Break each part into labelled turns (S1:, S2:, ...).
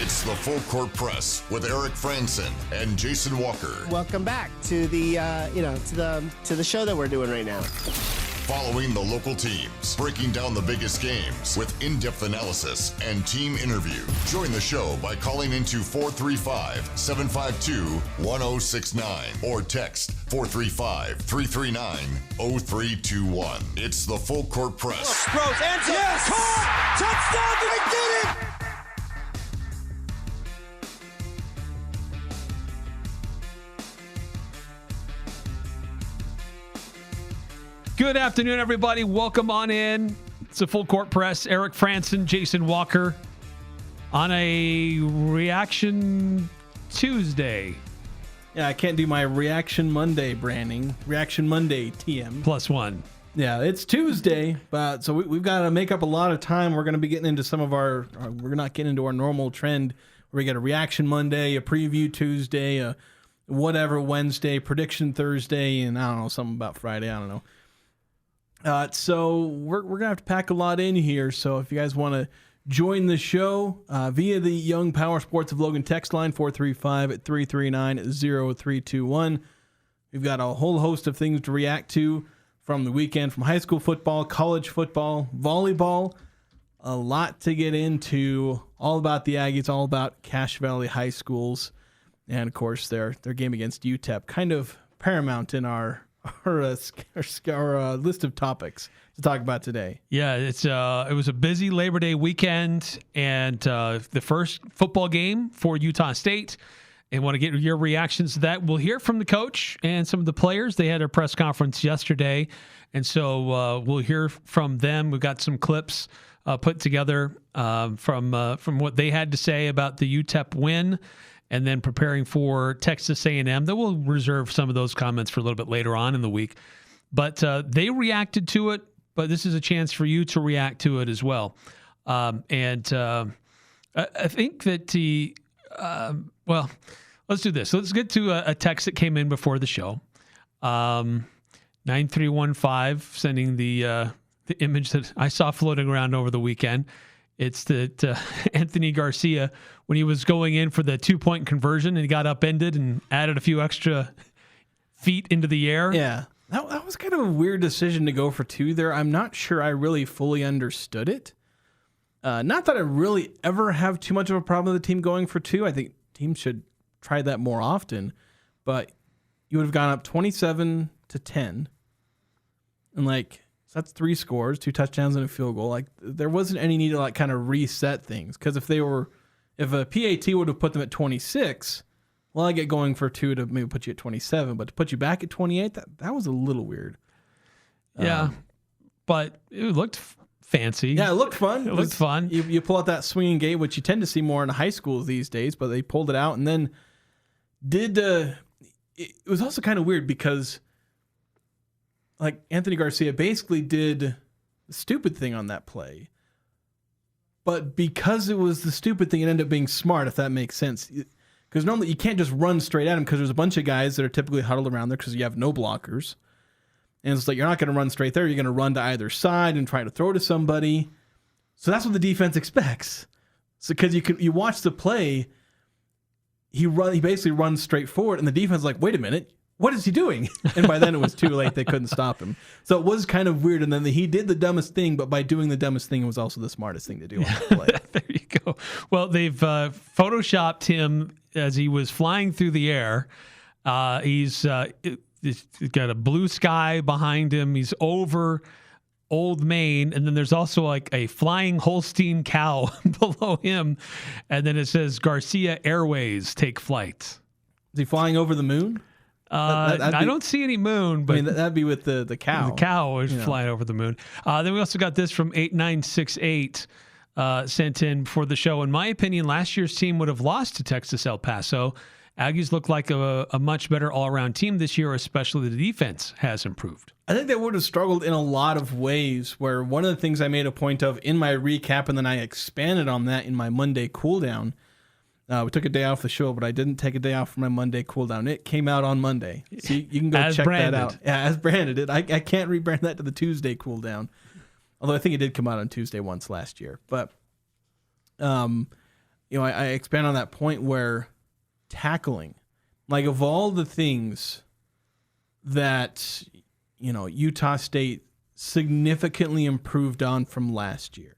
S1: It's the Full Court Press with Eric Frandsen and Jason Walker.
S2: Welcome back to the to the show that we're doing right now.
S1: Following the local teams, breaking down the biggest games with in-depth analysis and team interview. Join the show by calling into 435-752-1069 or text 435-339-0321. It's the Full Court Press.
S3: Throws, ends up, yes! Caught! Touchdown! They did it!
S4: Good afternoon, everybody. Welcome on in. It's a Full Court Press. Eric Frandsen, Jason Walker on a Reaction Tuesday.
S5: Yeah, I can't do my Reaction Monday branding. Reaction Monday TM.
S4: +1.
S5: Yeah, it's Tuesday, but so we've got to make up a lot of time. We're going to be getting into some of we're not getting into our normal trend where we get a Reaction Monday, a Preview Tuesday, a whatever Wednesday, Prediction Thursday, and I don't know, something about Friday. I don't know. So we're going to have to pack a lot in here. So if you guys want to join the show via the Young Power Sports of Logan text line, 435-339-0321. We've got a whole host of things to react to from the weekend, from high school football, college football, volleyball. A lot to get into, all about the Aggies, all about Cache Valley High Schools. And, of course, their game against UTEP, kind of paramount in our list of topics to talk about today.
S4: Yeah, it was a busy Labor Day weekend and the first football game for Utah State. And want to get your reactions to that. We'll hear from the coach and some of the players. They had a press conference yesterday, and so we'll hear from them. We've got some clips put together from what they had to say about the UTEP win, and then preparing for Texas A&M. Then we'll reserve some of those comments for a little bit later on in the week. But they reacted to it, but this is a chance for you to react to it as well. I think that let's do this. Let's get to a text that came in before the show. 9315 sending the image that I saw floating around over the weekend. It's that Anthony Garcia, when he was going in for the 2-point conversion and he got upended and added a few extra feet into the air.
S5: Yeah, that was kind of a weird decision to go for 2 there. I'm not sure I really fully understood it. Not that I really ever have too much of a problem with the team going for 2. I think teams should try that more often. But you would have gone up 27-10. And so that's 3 scores, 2 touchdowns and a field goal. There wasn't any need to kind of reset things. Because if a PAT would have put them at 26, well, I get going for 2 to maybe put you at 27. But to put you back at 28, that was a little weird.
S4: Yeah, but it looked fancy.
S5: Yeah, it looked fun.
S4: It looked fun.
S5: You pull out that swinging gate, which you tend to see more in high schools these days, but they pulled it out and then it was also kind of weird because Anthony Garcia basically did the stupid thing on that play. But because it was the stupid thing, it ended up being smart, if that makes sense. Because normally you can't just run straight at him because there's a bunch of guys that are typically huddled around there because you have no blockers. And it's you're not going to run straight there. You're going to run to either side and try to throw to somebody. So that's what the defense expects. So because you watch the play, he basically runs straight forward, and the defense is like, wait a minute, what is he doing? And by then it was too late. They couldn't stop him. So it was kind of weird. And then he did the dumbest thing, but by doing the dumbest thing, it was also the smartest thing to do on the play.
S4: There you go. Well, they've photoshopped him as he was flying through the air. He's got a blue sky behind him. He's over Old Main, and then there's also a flying Holstein cow below him. And then it says Garcia Airways take flight.
S5: Is he flying over the moon?
S4: I don't see any moon, but
S5: that'd be with the cow.
S4: The cow is flying over the moon. Then we also got this from 8968 sent in for the show. In my opinion, last year's team would have lost to Texas El Paso. Aggies look like a much better all-around team this year, especially the defense has improved.
S5: I think they would have struggled in a lot of ways, where one of the things I made a point of in my recap, and then I expanded on that in my Monday cooldown. We took a day off the show, but I didn't take a day off for my Monday cooldown. It came out on Monday. So you can go check that out. Yeah, as branded. I can't rebrand that to the Tuesday cooldown. Although I think it did come out on Tuesday once last year. But I expand on that point where tackling, like of all the things that, Utah State significantly improved on from last year,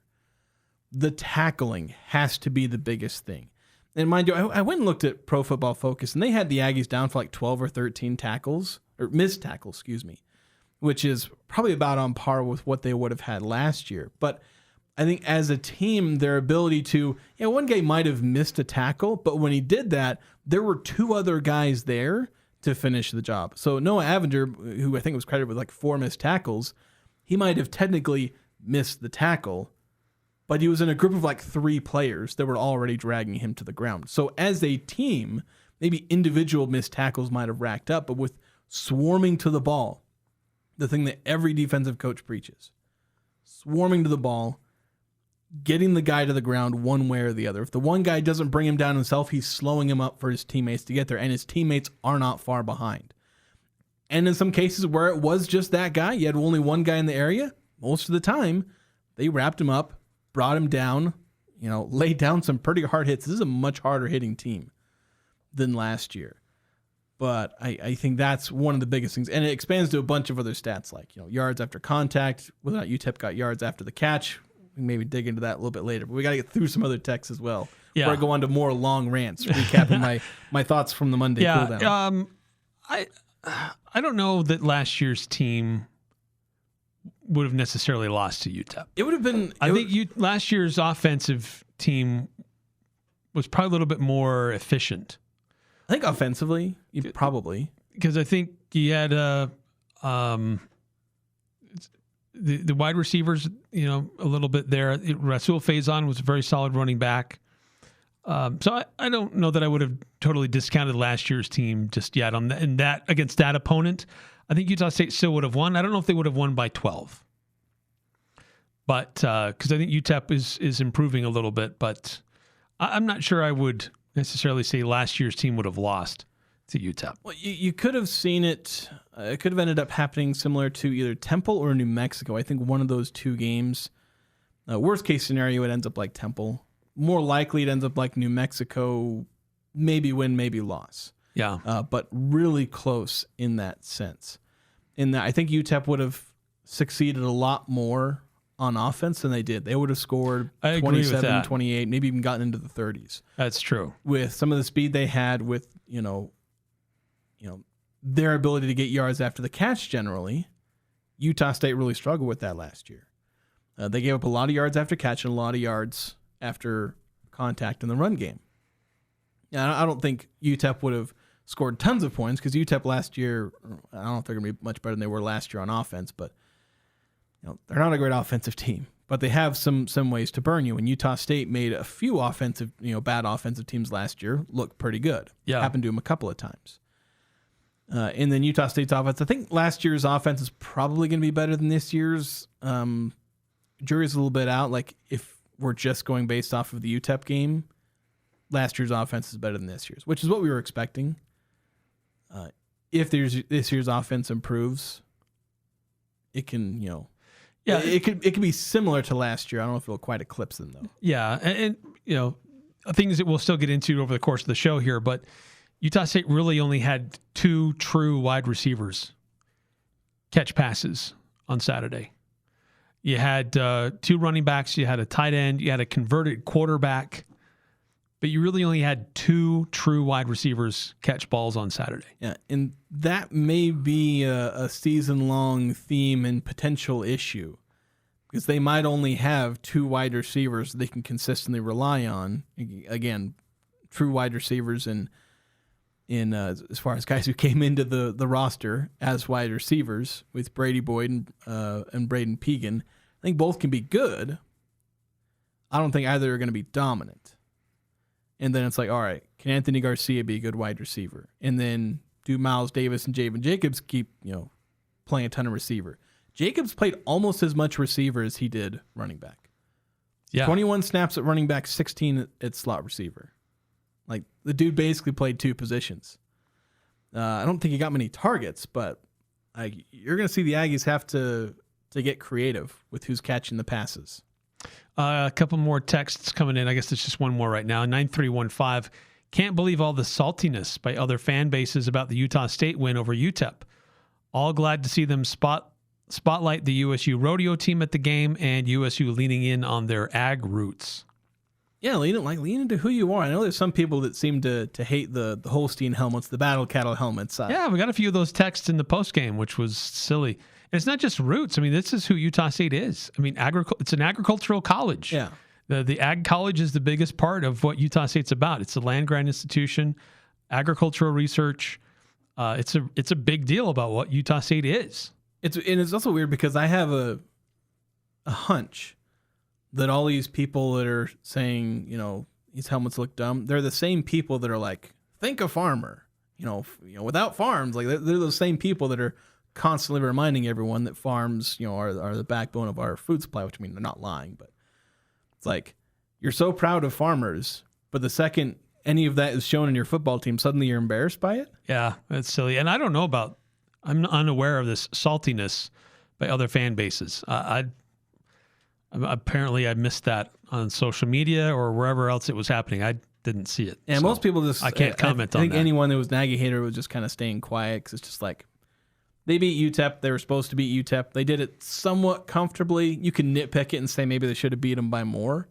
S5: the tackling has to be the biggest thing. And mind you, I went and looked at Pro Football Focus, and they had the Aggies down for like 12 or 13 tackles, or missed tackles, excuse me, which is probably about on par with what they would have had last year. But I think as a team, their ability to, one guy might have missed a tackle, but when he did that, there were two other guys there to finish the job. So Noah Avenger, who I think was credited with like 4 missed tackles, he might have technically missed the tackle, but he was in a group of like 3 players that were already dragging him to the ground. So as a team, maybe individual missed tackles might have racked up, but with swarming to the ball, the thing that every defensive coach preaches, swarming to the ball, getting the guy to the ground one way or the other. If the one guy doesn't bring him down himself, he's slowing him up for his teammates to get there, and his teammates are not far behind. And in some cases where it was just that guy, you had only one guy in the area, most of the time, they wrapped him up, brought him down, laid down some pretty hard hits. This is a much harder hitting team than last year. But I think that's one of the biggest things. And it expands to a bunch of other stats like, yards after contact, whether or not UTEP got yards after the catch. We can maybe dig into that a little bit later. But we got to get through some other texts as well before I go on to more long rants, recapping my thoughts from the Monday cooldown.
S4: I don't know that last year's team would have necessarily lost to UTEP.
S5: It would have been.
S4: I think last year's offensive team was probably a little bit more efficient.
S5: I think offensively, probably.
S4: Because I think you had the wide receivers, a little bit there. Rasul Faison was a very solid running back. So I don't know that I would have totally discounted last year's team just yet in that against that opponent. I think Utah State still would have won. I don't know if they would have won by 12. But because I think UTEP is improving a little bit, but I'm not sure I would necessarily say last year's team would have lost to UTEP.
S5: Well, you could have seen it. It could have ended up happening similar to either Temple or New Mexico. I think one of those two games, worst case scenario, it ends up like Temple. More likely, it ends up like New Mexico, maybe win, maybe loss.
S4: Yeah.
S5: But really close in that sense. In that, I think UTEP would have succeeded a lot more on offense than they did. They would have scored 27, 28, maybe even gotten into the 30s.
S4: That's true.
S5: With some of the speed they had, with their ability to get yards after the catch generally, Utah State really struggled with that last year. They gave up a lot of yards after catch and a lot of yards after contact in the run game. Now, I don't think UTEP would have scored tons of points because UTEP last year, I don't know if they're going to be much better than they were last year on offense, but they're not a great offensive team. But they have some ways to burn you. And Utah State made a few bad offensive teams last year look pretty good.
S4: Yeah.
S5: Happened to them a couple of times. And then Utah State's offense, I think last year's offense is probably going to be better than this year's. Jury's a little bit out. Like if we're just going based off of the UTEP game, last year's offense is better than this year's, which is what we were expecting. If this year's offense improves, it can, it could be similar to last year. I don't know if it'll quite eclipse them though.
S4: Yeah, and things that we'll still get into over the course of the show here, but Utah State really only had 2 true wide receivers catch passes on Saturday. You had 2 running backs, you had a tight end, you had a converted quarterback, but you really only had 2 true wide receivers catch balls on Saturday.
S5: Yeah, and that may be a season-long theme and potential issue because they might only have 2 wide receivers they can consistently rely on. Again, true wide receivers in as far as guys who came into the roster as wide receivers with Brady Boyd and Braden Pegan. I think both can be good. I don't think either are going to be dominant. And then it's like, all right, can Anthony Garcia be a good wide receiver? And then do Miles Davis and Javen Jacobs keep, playing a ton of receiver? Jacobs played almost as much receiver as he did running back. Yeah. 21 snaps at running back, 16 at slot receiver. Like the dude basically played 2 positions. I don't think he got many targets, but you're going to see the Aggies have to get creative with who's catching the passes.
S4: A couple more texts coming in. I guess it's just one more right now. 9315. Can't believe all the saltiness by other fan bases about the Utah State win over UTEP. All glad to see them spotlight the USU rodeo team at the game and USU leaning in on their ag roots.
S5: Yeah, lean into who you are. I know there's some people that seem to hate the Holstein helmets, the battle cattle helmets.
S4: Yeah, we got a few of those texts in the post game, which was silly. And it's not just roots. I mean, this is who Utah State is. I mean, it's an agricultural college.
S5: Yeah.
S4: The ag college is the biggest part of what Utah State's about. It's a land-grant institution, agricultural research. It's a big deal about what Utah State is.
S5: It's also weird because I have a hunch that all these people that are saying, these helmets look dumb, they're the same people that are like, think a farmer. Without farms, like they're those same people that are constantly reminding everyone that farms, are the backbone of our food supply, which I mean, they're not lying, but it's like, you're so proud of farmers, but the second any of that is shown in your football team, suddenly you're embarrassed by it?
S4: Yeah, that's silly. And I don't know I'm unaware of this saltiness by other fan bases. Apparently I missed that on social media or wherever else it was happening. I didn't see it.
S5: And most people I
S4: can't comment on that.
S5: I think anyone that was an Aggie hater was just kind of staying quiet because it's just like, they beat UTEP. They were supposed to beat UTEP. They did it somewhat comfortably. You can nitpick it and say maybe they should have beat them by more,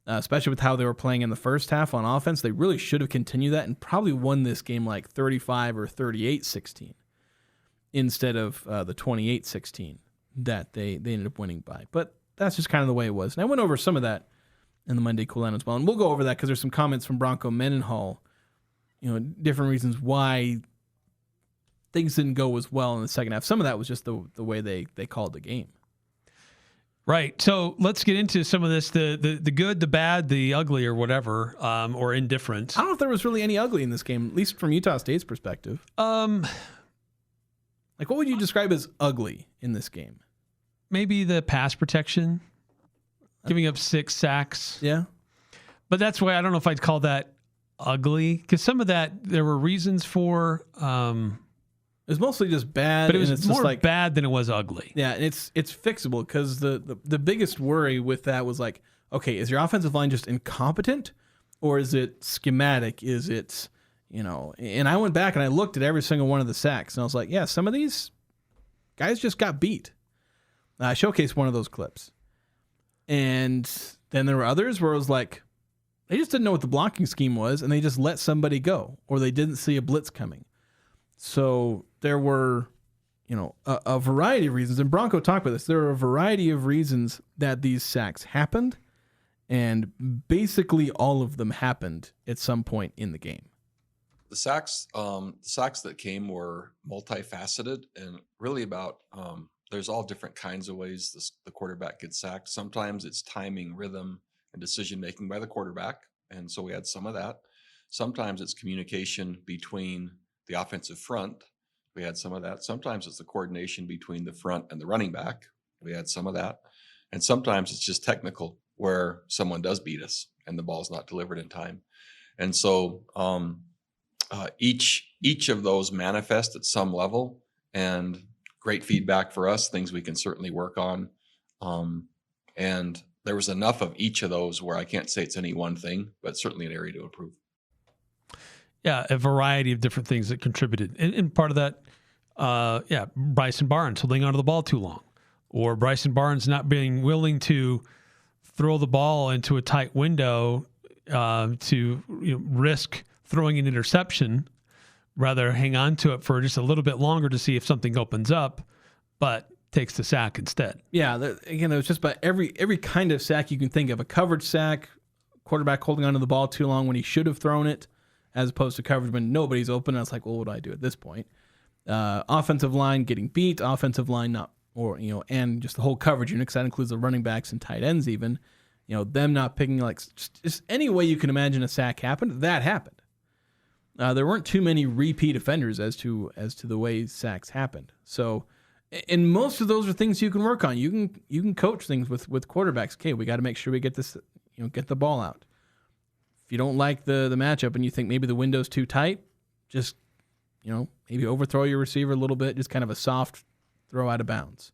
S5: especially with how they were playing in the first half on offense. They really should have continued that and probably won this game like 35 or 38-16 instead of the 28-16 that they ended up winning by. But that's just kind of the way it was. And I went over some of that in the Monday Cool Down as well. And we'll go over that because there's some comments from Bronco Mendenhall, different reasons why things didn't go as well in the second half. Some of that was just the way they called the game.
S4: Right. So let's get into some of this, the good, the bad, the ugly, or whatever, or indifferent.
S5: I don't know if there was really any ugly in this game, at least from Utah State's perspective. Like, what would you describe as ugly in this game?
S4: Maybe the pass protection, giving up 6 sacks.
S5: Yeah.
S4: But that's why I don't know if I'd call that ugly, because some of that there were reasons for.
S5: It was mostly just bad,
S4: but it was
S5: and it's
S4: more
S5: just like,
S4: bad than it was ugly.
S5: Yeah, and it's fixable because the biggest worry with that was like, okay, is your offensive line just incompetent, or is it schematic? Is it, And I went back and I looked at every single one of the sacks, and I was like, yeah, some of these guys just got beat. I showcased one of those clips, and then there were others where it was like, they just didn't know what the blocking scheme was, and they just let somebody go, or they didn't see a blitz coming. So there were, a variety of reasons, and Bronco talked about this. There are a variety of reasons that these sacks happened, and basically all of them happened at some point in the game.
S6: The sacks that came were multifaceted and really about, there's all different kinds of ways the quarterback gets sacked. Sometimes it's timing, rhythm, and decision-making by the quarterback, and so we had some of that. Sometimes it's communication between the offensive front. We had some of that. Sometimes it's the coordination between the front and the running back. We had some of that. And sometimes it's just technical where someone does beat us and the ball's not delivered in time. And so each of those manifest at some level, and great feedback for us, things we can certainly work on. And there was enough of each of those where I can't say it's any one thing, but certainly an area to improve.
S4: Yeah, a variety of different things that contributed. And part of that, Bryson Barnes holding onto the ball too long, or Bryson Barnes not being willing to throw the ball into a tight window to risk throwing an interception, rather hang on to it for just a little bit longer to see if something opens up, but takes the sack instead.
S5: Yeah, again, it was just about every kind of sack you can think of. A coverage sack, quarterback holding onto the ball too long when he should have thrown it, as opposed to coverage when nobody's open. I was like, well, what do I do at this point? Offensive line getting beat, offensive line not, and just the whole coverage unit, because that includes the running backs and tight ends even, them not picking, like, just any way you can imagine a sack happened, that happened. There weren't too many repeat offenders as to the way sacks happened. So, and most of those are things you can work on. You can coach things with quarterbacks. Okay, we got to make sure we get this, get the ball out. If you don't like the matchup and you think maybe the window's too tight, just, maybe overthrow your receiver a little bit, just kind of a soft throw out of bounds.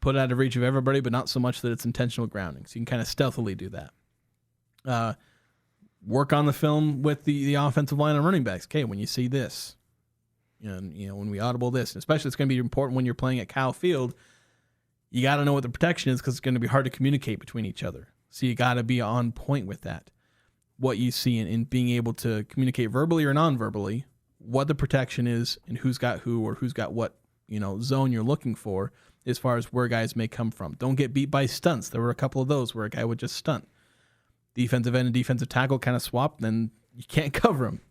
S5: put it out of reach of everybody, but not so much that it's intentional grounding. So you can kind of stealthily do that. Work on the film with the offensive line and running backs. Okay, when you see this, and when we audible this, and especially it's going to be important when you're playing at Kyle Field, you got to know what the protection is because it's going to be hard to communicate between each other. So you got to be on point with that. What you see in being able to communicate verbally or non-verbally, what the protection is and who's got who or who's got what, zone you're looking for as far as where guys may come from. Don't get beat by stunts. There were a couple of those where a guy would just stunt. Defensive end and defensive tackle kind of swap, then you can't cover them.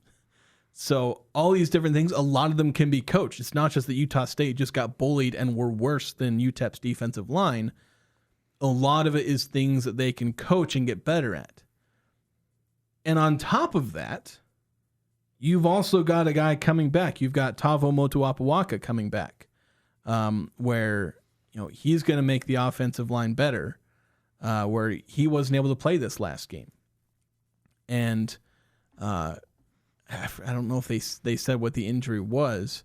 S5: So all these different things, a lot of them can be coached. It's not just that Utah State just got bullied and were worse than UTEP's defensive line. A lot of it is things that they can coach and get better at. And on top of that, you've also got a guy coming back. You've got Tavo Motuapawaka coming back, where he's going to make the offensive line better, where he wasn't able to play this last game. And I don't know if they said what the injury was,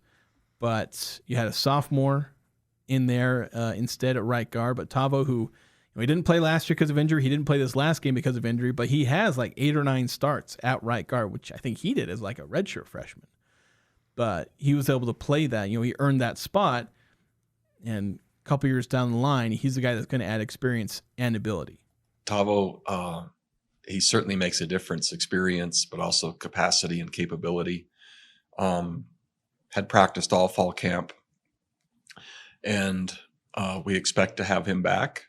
S5: but you had a sophomore in there instead at right guard. But Tavo, who he didn't play last year because of injury, he didn't play this last game because of injury, but he has like 8 or 9 starts at right guard, which I think he did as like a redshirt freshman. But he was able to play that. He earned that spot, and a couple years down the line, he's the guy that's going to add experience and ability.
S6: Tavo, he certainly makes a difference, experience, but also capacity and capability. Had practiced all fall camp, and we expect to have him back.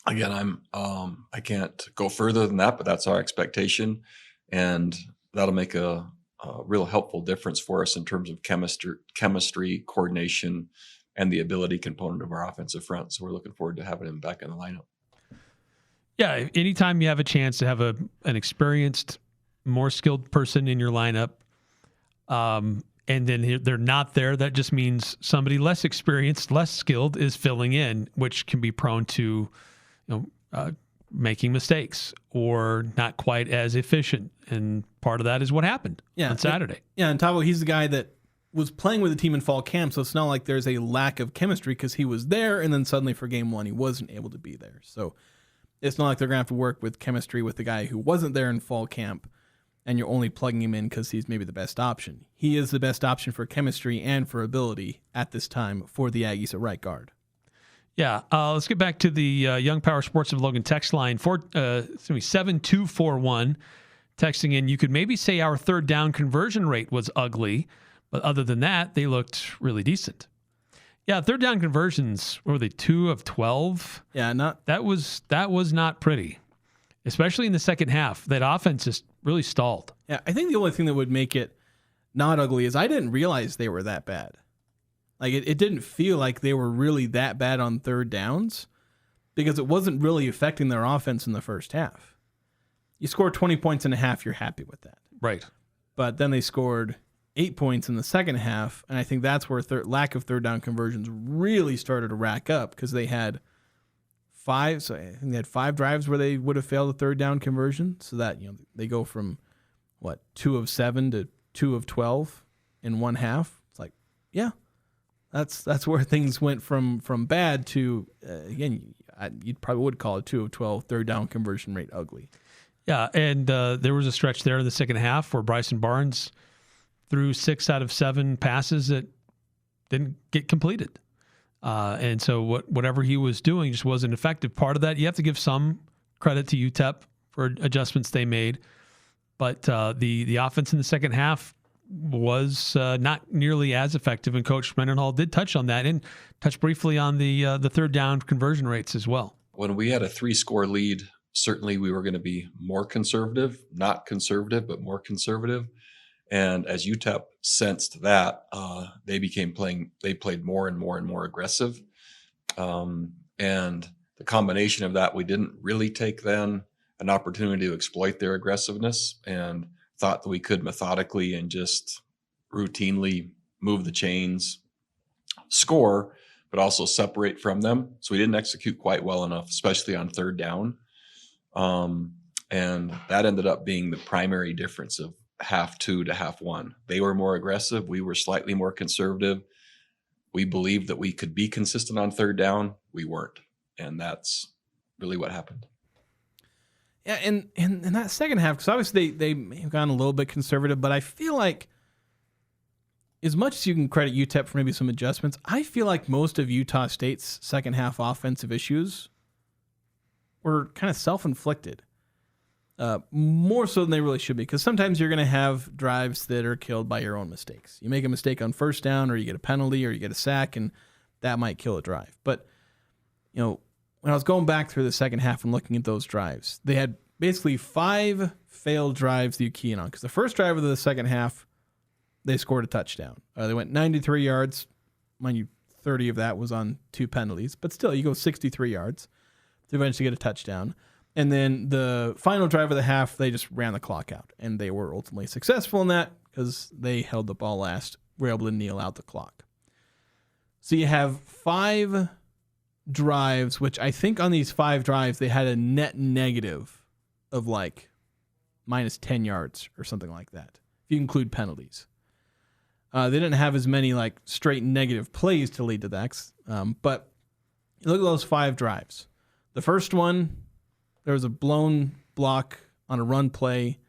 S6: Again, I can't go further than that, but that's our expectation, and that'll make a real helpful difference for us in terms of chemistry, coordination, and the ability component of our offensive front. So we're looking forward to having him back in the lineup.
S4: Yeah, anytime you have a chance to have an experienced, more skilled person in your lineup, and then they're not there, that just means somebody less experienced, less skilled is filling in, which can be prone to making mistakes or not quite as efficient. And part of that is what happened on Saturday.
S5: And Tavo, he's the guy that was playing with the team in fall camp, so it's not like there's a lack of chemistry because he was there, and then suddenly for game 1 he wasn't able to be there. So it's not like they're going to have to work with chemistry with the guy who wasn't there in fall camp, and you're only plugging him in because he's maybe the best option. He is the best option for chemistry and for ability at this time for the Aggies at right guard.
S4: Yeah, let's get back to the Young Power Sports of Logan text line, 7241, texting in, you could maybe say our third down conversion rate was ugly, but other than that, they looked really decent. Yeah, third down conversions, what were they, 2 of 12?
S5: Yeah,
S4: that was not pretty, especially in the second half. That offense just really stalled.
S5: Yeah, I think the only thing that would make it not ugly is I didn't realize they were that bad. Like, it didn't feel like they were really that bad on third downs because it wasn't really affecting their offense in the first half. You score 20 points in a half, you're happy with that.
S4: Right.
S5: But then they scored 8 points in the second half, and I think that's where lack of third down conversions really started to rack up because they had 5. So I think they had 5 drives where they would have failed a third down conversion. So that they go from 2 of 7 to 2 of 12 in one half. It's like, yeah, that's where things went from bad to again. You probably would call it 2 of 12 third down conversion rate ugly.
S4: Yeah, and there was a stretch there in the second half where Bryson Barnes threw 6 out of 7 passes that didn't get completed. And so whatever he was doing just wasn't effective. Part of that, you have to give some credit to UTEP for adjustments they made. But the offense in the second half was not nearly as effective, and Coach Mendenhall did touch on that and touch briefly on the third down conversion rates as well.
S6: When we had a 3-score lead, certainly we were going to be more conservative, not conservative, but more conservative. And as UTEP sensed that, they played more and more and more aggressive. And the combination of that, we didn't really take then an opportunity to exploit their aggressiveness and thought that we could methodically and just routinely move the chains, score, but also separate from them. So we didn't execute quite well enough, especially on third down. And that ended up being the primary difference of half 2 to half 1. They were more aggressive. We were slightly more conservative. we believed that we could be consistent on third down. We weren't. And that's really what happened.
S5: Yeah, and in that second half, because obviously they may have gone a little bit conservative, but I feel like as much as you can credit UTEP for maybe some adjustments, I feel like most of Utah State's second half offensive issues were kind of self-inflicted. More so than they really should be, because sometimes you're going to have drives that are killed by your own mistakes. You make a mistake on first down, or you get a penalty, or you get a sack, and that might kill a drive. But, you know, when I was going back through the second half and looking at those drives, they had basically 5 failed drives that you key in on. Because the first drive of the second half, they scored a touchdown. They went 93 yards. Mind you, 30 of that was on 2 penalties. But still, you go 63 yards to eventually get a touchdown. And then the final drive of the half, they just ran the clock out. And they were ultimately successful in that because they held the ball last, were able to kneel out the clock. So you have 5 drives, which I think on these 5 drives, they had a net negative of like minus 10 yards or something like that, if you include penalties. They didn't have as many like straight negative plays to lead to that. But you look at those 5 drives. The first one, there was a blown block on a run play.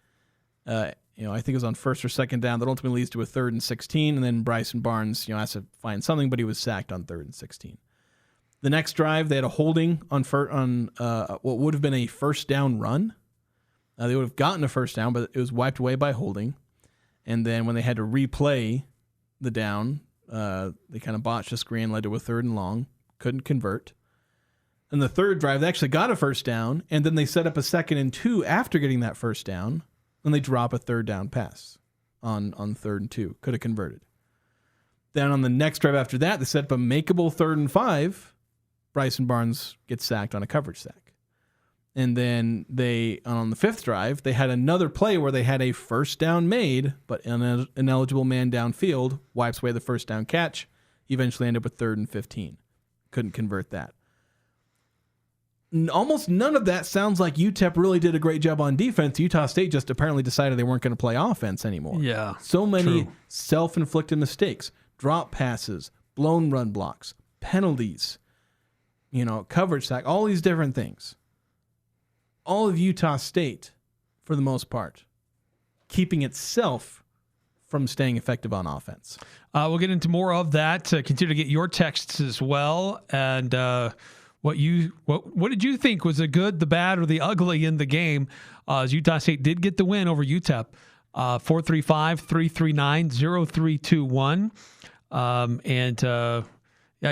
S5: I think it was on first or second down that ultimately leads to a 3rd and 16. And then Bryson Barnes, has to find something, but he was sacked on 3rd and 16. The next drive, they had a holding on what would have been a first down run. They would have gotten a first down, but it was wiped away by holding. And then when they had to replay the down, they kind of botched the screen, led to a 3rd and long, couldn't convert. And the third drive, they actually got a first down, and then they set up a 2nd and 2 after getting that first down, and they drop a 3rd down pass on 3rd and 2. Could have converted. Then on the next drive after that, they set up a makeable 3rd and 5. Bryson Barnes gets sacked on a coverage sack. And then on the 5th drive, they had another play where they had a first down made, but an ineligible man downfield, wipes away the first down catch, eventually end up with 3rd and 15. Couldn't convert that. Almost none of that sounds like UTEP really did a great job on defense. Utah State just apparently decided they weren't going to play offense anymore.
S4: Yeah.
S5: So many
S4: true.
S5: Self-inflicted mistakes, drop passes, blown run blocks, penalties, coverage sack, all these different things. All of Utah State, for the most part, keeping itself from staying effective on offense.
S4: We'll get into more of that. Continue to get your texts as well. And what did you think was the good, the bad, or the ugly in the game? As Utah State did get the win over UTEP, 435-339-0321.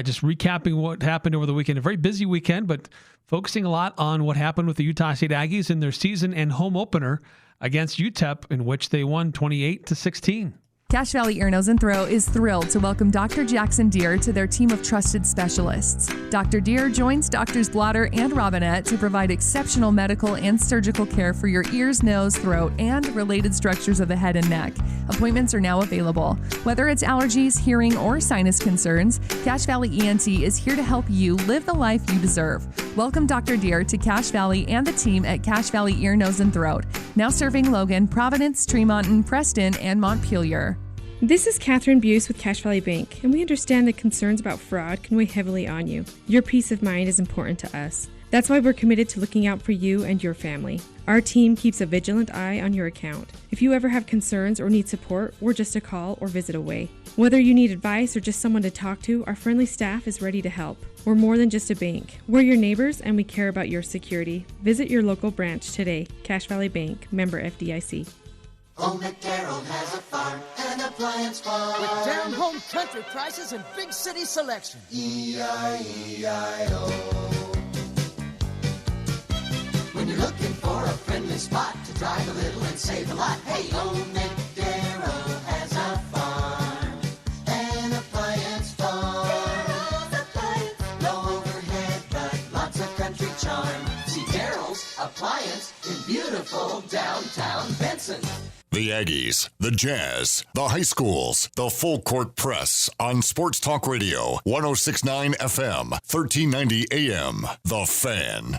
S4: Just recapping what happened over the weekend. A very busy weekend, but focusing a lot on what happened with the Utah State Aggies in their season and home opener against UTEP, in which they won 28-16.
S7: Cache Valley Ear, Nose, and Throat is thrilled to welcome Dr. Jackson Deere to their team of trusted specialists. Dr. Deere joins Drs. Blotter and Robinette to provide exceptional medical and surgical care for your ears, nose, throat, and related structures of the head and neck. Appointments are now available. Whether it's allergies, hearing, or sinus concerns, Cache Valley ENT is here to help you live the life you deserve. Welcome Dr. Deere to Cache Valley and the team at Cache Valley Ear, Nose, and Throat, now serving Logan, Providence, Tremont, Preston, and Montpelier.
S8: This is Catherine Buse with Cache Valley Bank, and we understand that concerns about fraud can weigh heavily on you. Your peace of mind is important to us. That's why we're committed to looking out for you and your family. Our team keeps a vigilant eye on your account. If you ever have concerns or need support, we're just a call or visit away. Whether you need advice or just someone to talk to, our friendly staff is ready to help. We're more than just a bank. We're your neighbors, and we care about your security. Visit your local branch today. Cache Valley Bank, member FDIC.
S3: Old McDarrell has a farm, an appliance farm. With down-home country prices and big city selection. E-I-E-I-O. When you're looking for a friendly spot to drive a little and save a lot, hey, Old McDarrell has a farm, an appliance farm. Darrell's Appliance. Low overhead, but lots of country charm. See Darrell's Appliance in beautiful downtown Benson.
S1: The Aggies, the Jazz, the high schools, the full court press on Sports Talk Radio, 106.9 FM, 1390 AM. The Fan.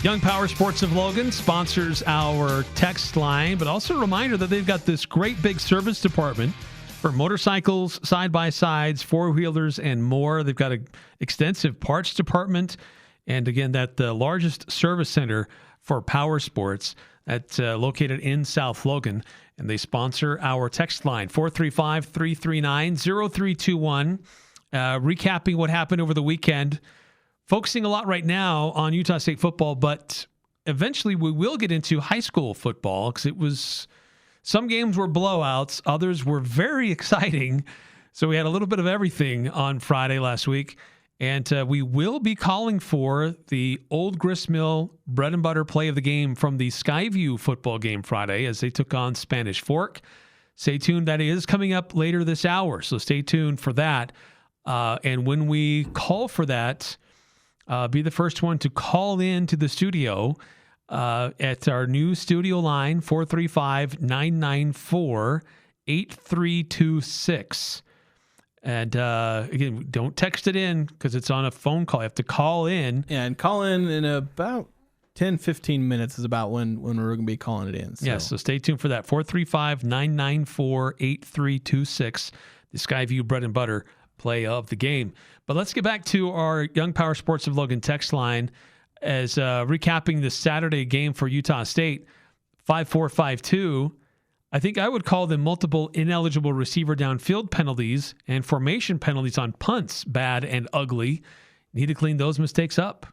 S4: Young Power Sports of Logan sponsors our text line, but also a reminder that they've got this great big service department for motorcycles, side-by-sides, four-wheelers, and more. They've got an extensive parts department, and again, that the largest service center for power sports that's located in South Logan, and they sponsor our text line, 435-339-0321. Recapping what happened over the weekend, focusing a lot right now on Utah State football, but eventually we will get into high school football because some games were blowouts, others were very exciting. So we had a little bit of everything on Friday last week, and we will be calling for the Old Gristmill bread and butter play of the game from the Skyview football game Friday as they took on Spanish Fork. Stay tuned. That is coming up later this hour, so stay tuned for that. And when we call for that, be the first one to call in to the studio at our new studio line, 435-994-8326. And again, don't text it in because it's on a phone call. You have to call in.
S5: Yeah, and call in about 10, 15 minutes is about when we're going to be calling it in. So.
S4: Yes, so stay tuned for that. 435-994-8326, the Skyview bread and butter play of the game. But let's get back to our Young Power Sports of Logan text line as recapping the Saturday game for Utah State. 5452. I think I would call them multiple ineligible receiver downfield penalties and formation penalties on punts bad and ugly. Need to clean those mistakes up.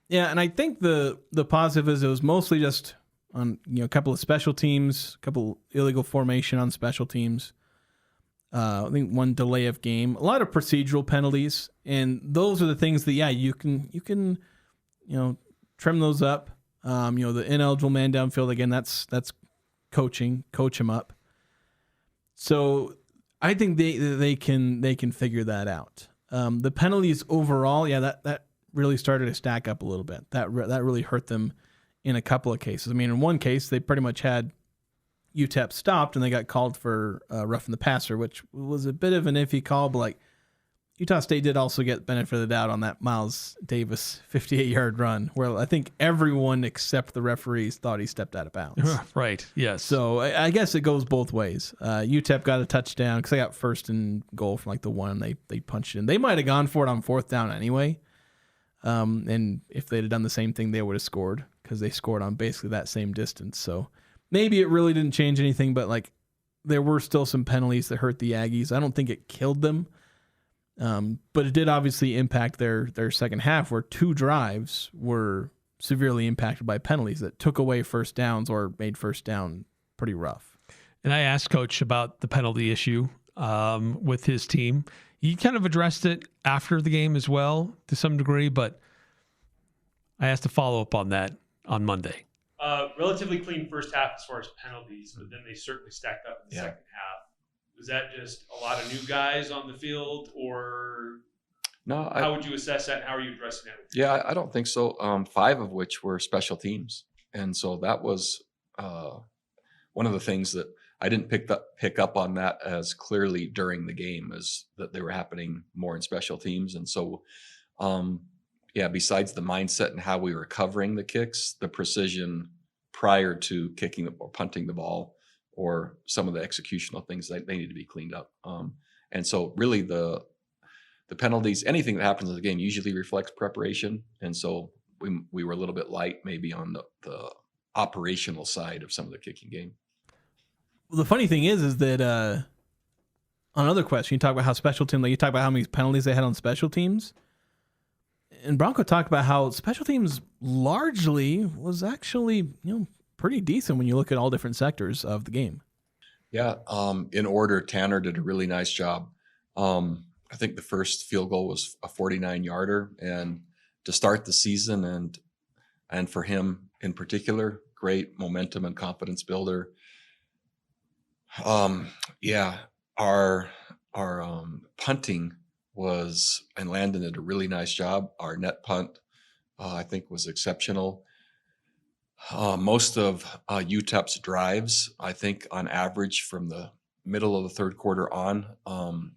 S5: Yeah, and I think the positive is it was mostly just on a couple of special teams, a couple illegal formation on special teams. I think one delay of game, a lot of procedural penalties, and those are the things that you can trim those up. The ineligible man downfield again. That's coach him up. So I think they can figure that out. The penalties overall, that really started to stack up a little bit. That really hurt them in a couple of cases. I mean, in one case they pretty much had UTEP stopped and they got called for roughing the passer, which was a bit of an iffy call, but Utah State did also get benefit of the doubt on that Miles Davis 58-yard run, where I think everyone except the referees thought he stepped out of bounds.
S4: Right, yes.
S5: So I guess it goes both ways. UTEP got a touchdown because they got first and goal from the one they punched in. They might have gone for it on fourth down anyway. And if they'd have done the same thing, they would have scored because they scored on basically that same distance. So maybe it really didn't change anything, but there were still some penalties that hurt the Aggies. I don't think it killed them. But it did obviously impact their second half, where two drives were severely impacted by penalties that took away first downs or made first down pretty rough.
S4: And I asked Coach about the penalty issue with his team. He kind of addressed it after the game as well to some degree, but I asked a follow-up on that on Monday.
S9: Relatively clean first half as far as penalties, but then they certainly stacked up in the second half. Was that just a lot of new guys on the field, or how would you assess that, and how are you addressing that?
S6: Yeah, I don't think so. 5 of which were special teams. And so that was one of the things that I didn't pick up on that as clearly during the game, is that they were happening more in special teams. And so, besides the mindset and how we were covering the kicks, the precision prior to kicking or punting the ball, or some of the executional things that they need to be cleaned up. And so really the penalties, anything that happens in the game usually reflects preparation. And so we were a little bit light maybe on the operational side of some of the kicking game.
S5: Well, the funny thing is that on another question, you talk about how special teams, you talk about how many penalties they had on special teams. And Bronco talked about how special teams largely was actually, pretty decent when you look at all different sectors of the game.
S6: Yeah. In order, Tanner did a really nice job. I think the first field goal was a 49-yarder, and to start the season and for him in particular, great momentum and confidence builder. Our punting was, and Landon did a really nice job. Our net punt, I think, was exceptional. Most of UTEP's drives, I think on average from the middle of the third quarter on,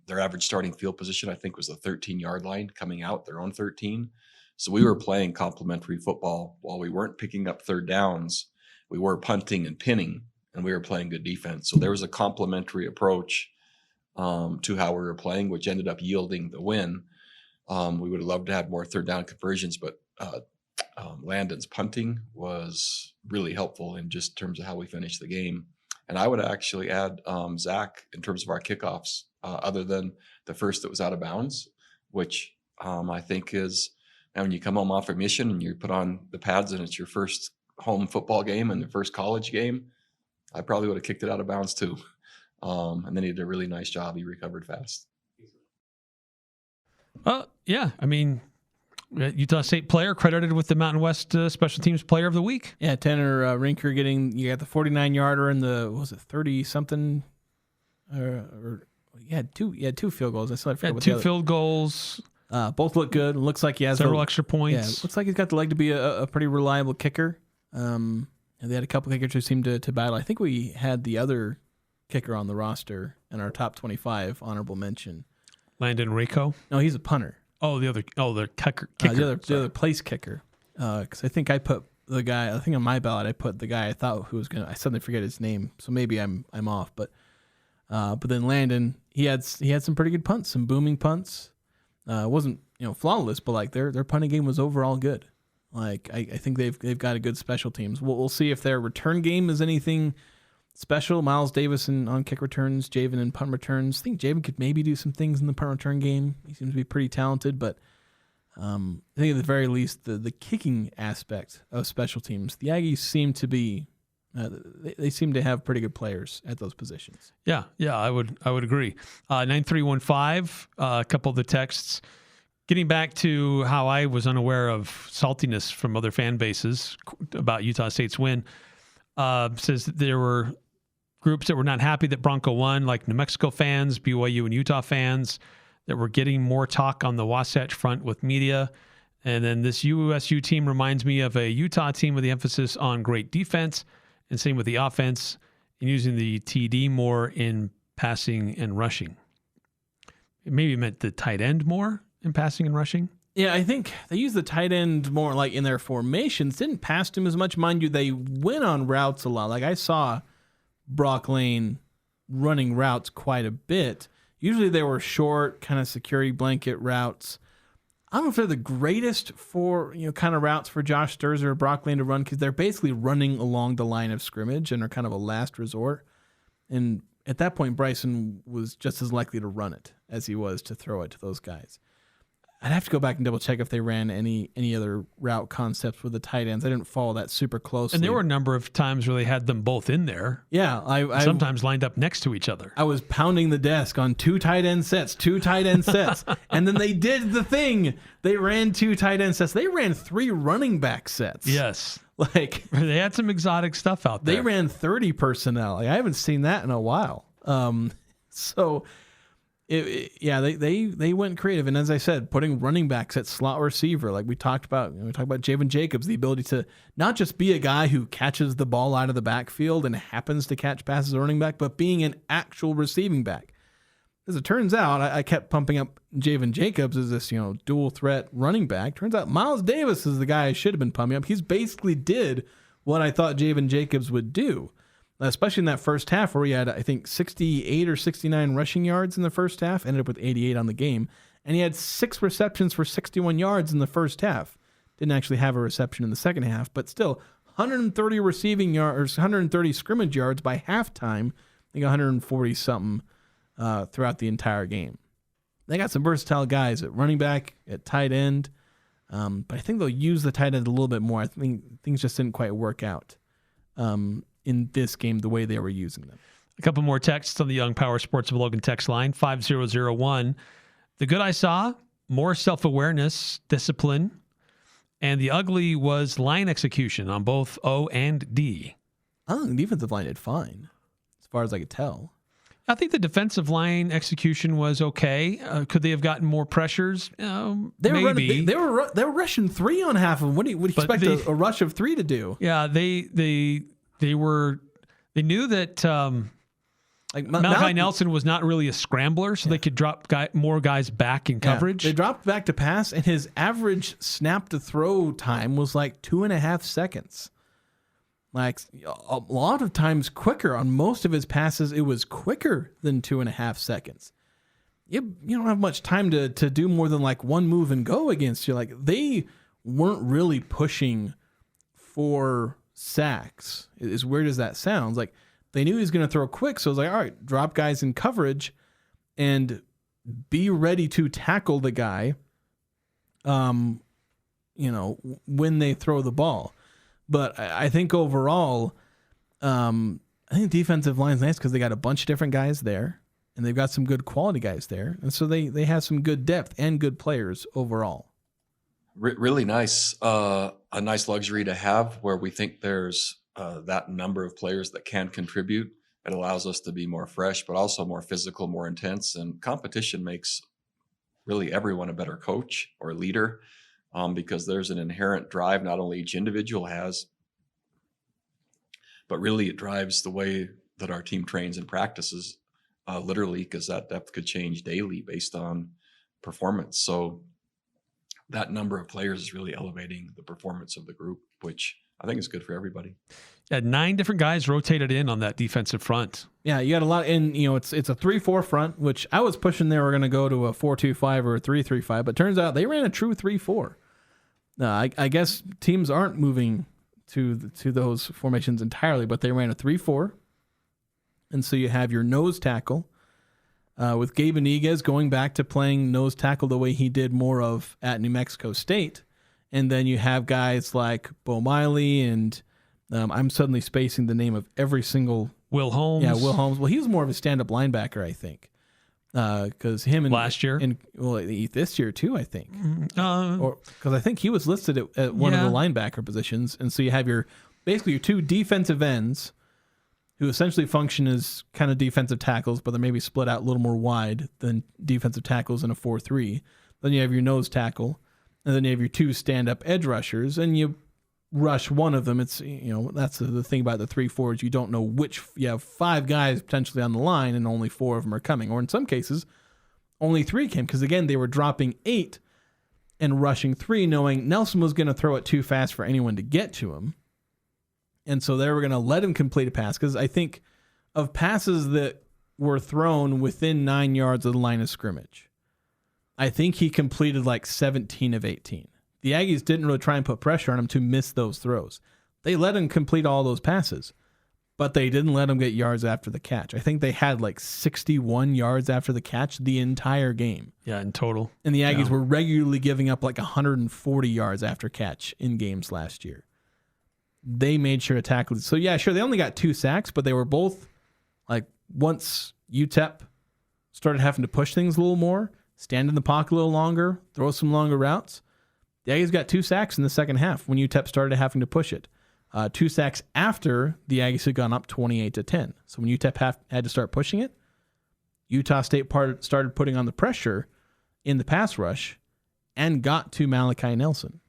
S6: their average starting field position, I think, was the 13-yard line coming out, their own 13. So we were playing complementary football while we weren't picking up third downs. We were punting and pinning, and we were playing good defense. So there was a complementary approach to how we were playing, which ended up yielding the win. We would have loved to have more third down conversions, but Landon's punting was really helpful in just terms of how we finished the game. And I would actually add Zach in terms of our kickoffs, other than the first that was out of bounds, which I think is, and when you come home off a mission and you put on the pads and it's your first home football game and the first college game, I probably would have kicked it out of bounds too. And then he did a really nice job. He recovered fast.
S4: Yeah. I mean, Utah State player credited with the Mountain West Special Teams Player of the Week.
S5: Yeah, Tanner Rinker you got the 49-yarder and the, what was it, 30-something? Or you had two field goals. I still forget what
S4: two field goals.
S5: Both look good. It looks like he has
S4: several extra points.
S5: Yeah, looks like he's got the leg to be a pretty reliable kicker. And they had a couple kickers who seemed to battle. I think we had the other kicker on the roster in our top 25 honorable mention.
S4: Landon Rico?
S5: No, he's a punter.
S4: Oh, the kicker.
S5: The other place kicker. Because I think I put the guy. I think on my ballot I put the guy I thought who was gonna. I suddenly forget his name, so maybe I'm off. But then Landon, he had some pretty good punts, some booming punts. It wasn't flawless, but like their punting game was overall good. Like I think they've got a good special teams. We'll see if their return game is anything special. Miles Davis on kick returns, Javen in punt returns. I think Javen could maybe do some things in the punt return game. He seems to be pretty talented, but I think at the very least the kicking aspect of special teams, the Aggies seem to be they seem to have pretty good players at those positions.
S4: Yeah, I would agree. 9315, a couple of the texts. Getting back to how I was unaware of saltiness from other fan bases about Utah State's win, says that there were groups that were not happy that Bronco won, like New Mexico fans, BYU and Utah fans, that were getting more talk on the Wasatch Front with media. And then this USU team reminds me of a Utah team with the emphasis on great defense, and same with the offense, and using the TD more in passing and rushing. It maybe meant the tight end more in passing and rushing.
S5: Yeah, I think they use the tight end more like in their formations. Didn't pass him as much. Mind you, they went on routes a lot. Like I saw Brock Lane running routes quite a bit. Usually they were short, kind of security blanket routes. I don't know if they're the greatest for, kind of routes for Josh Sturzer or Brock Lane to run, because they're basically running along the line of scrimmage and are kind of a last resort. And at that point, Bryson was just as likely to run it as he was to throw it to those guys. I'd have to go back and double check if they ran any other route concepts with the tight ends. I didn't follow that super closely.
S4: And there were a number of times where they had them both in there.
S5: Yeah. I
S4: sometimes lined up next to each other.
S5: I was pounding the desk on two tight end sets. And then they did the thing. They ran two tight end sets. They ran 3 running back sets.
S4: Yes.
S5: Like
S4: they had some exotic stuff out there.
S5: They ran 30 personnel. Like, I haven't seen that in a while. They went creative, and as I said, putting running backs at slot receiver, like we talked about. We talked about Javen Jacobs, the ability to not just be a guy who catches the ball out of the backfield and happens to catch passes as a running back, but being an actual receiving back. As it turns out, I kept pumping up Javen Jacobs as this dual threat running back. Turns out Miles Davis is the guy I should have been pumping up. He's basically did what I thought Javen Jacobs would do. Especially in that first half where he had, I think, 68 or 69 rushing yards in the first half, ended up with 88 on the game. And he had 6 receptions for 61 yards in the first half. Didn't actually have a reception in the second half, but still 130 receiving yards, 130 scrimmage yards by halftime. I think 140-something throughout the entire game. They got some versatile guys at running back, at tight end. But I think they'll use the tight end a little bit more. I think things just didn't quite work out in this game the way they were using them.
S4: A couple more texts on the Young Power Sports of Logan text line, 5001. The good I saw, more self-awareness, discipline, and the ugly was line execution on both O and D.
S5: I think the defensive line did fine, as far as I could tell.
S4: I think the defensive line execution was okay. Could they have gotten more pressures? Maybe.
S5: They were rushing 3 on half of them. What do you expect a rush of 3 to do?
S4: Yeah, they knew that
S5: Like
S4: Malachi Nelson was not really a scrambler, so they could drop more guys back in coverage.
S5: They dropped back to pass, and his average snap to throw time was like 2.5 seconds. Like a lot of times quicker. On most of his passes, it was quicker than 2.5 seconds. You don't have much time to do more than like one move and go against you. Like they weren't really pushing for sacks. As weird as that sounds, like they knew he was going to throw quick, so it was like, all right, drop guys in coverage and be ready to tackle the guy. When they throw the ball. But I think overall, I think defensive line's nice because they got a bunch of different guys there, and they've got some good quality guys there, and so they have some good depth and good players overall.
S6: Really nice, a nice luxury to have where we think there's that number of players that can contribute. It allows us to be more fresh, but also more physical, more intense, and competition makes really everyone a better coach or leader. Because there's an inherent drive not only each individual has, but really it drives the way that our team trains and practices, literally, because that depth could change daily based on performance. So that number of players is really elevating the performance of the group, which I think is good for everybody.
S4: Yeah, 9 different guys rotated in on that defensive front.
S5: Yeah, you got a lot, and it's a 3-4 front, which I was pushing they were going to go to a 4-2-5 or a 3-3-5, but turns out they ran a true 3-4. I guess teams aren't moving to those formations entirely, but they ran a 3-4, and so you have your nose tackle with Gabe Iniguez going back to playing nose tackle the way he did more of at New Mexico State, and then you have guys like Bo Miley and I'm suddenly spacing the name of every single
S4: Will Holmes.
S5: Yeah, Will Holmes. Well, he was more of a stand-up linebacker, I think. Because him and
S4: last year,
S5: and this year too, I think, or because I think he was listed at one of the linebacker positions, and so you have basically your 2 defensive ends, who essentially function as kind of defensive tackles, but they're maybe split out a little more wide than defensive tackles in a 4-3. Then you have your nose tackle, and then you have your 2 stand-up edge rushers, and you rush one of them. It's that's the thing about the 3-4 is you don't know which. You have 5 guys potentially on the line and only 4 of them are coming, or in some cases only 3 came, because again they were dropping 8 and rushing 3, knowing Nelson was going to throw it too fast for anyone to get to him, and so they were going to let him complete a pass. Because I think of passes that were thrown within 9 yards of the line of scrimmage, I think he completed like 17 of 18. The Aggies didn't really try and put pressure on him to miss those throws. They let him complete all those passes, but they didn't let him get yards after the catch. I think they had like 61 yards after the catch the entire game.
S4: Yeah, in total.
S5: And the Aggies were regularly giving up like 140 yards after catch in games last year. They made sure to tackle it. So yeah, sure, they only got 2 sacks, but they were both like, once UTEP started having to push things a little more, stand in the pocket a little longer, throw some longer routes, the Aggies got 2 sacks in the second half when UTEP started having to push it. 2 sacks after the Aggies had gone up 28-10. So when UTEP had to start pushing it, Utah State started putting on the pressure in the pass rush and got to Malachi Nelson.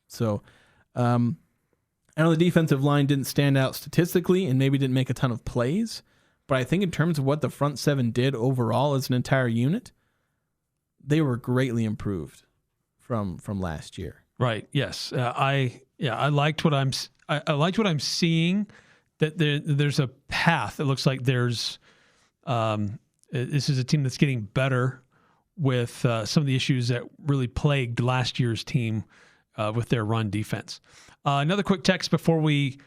S5: So I know the defensive line didn't stand out statistically and maybe didn't make a ton of plays, but I think in terms of what the front 7 did overall as an entire unit, they were greatly improved from last year.
S4: Right. Yes. I liked what I liked what I'm seeing, that there's a path. It looks like there's this is a team that's getting better with some of the issues that really plagued last year's team with their run defense. Another quick text before we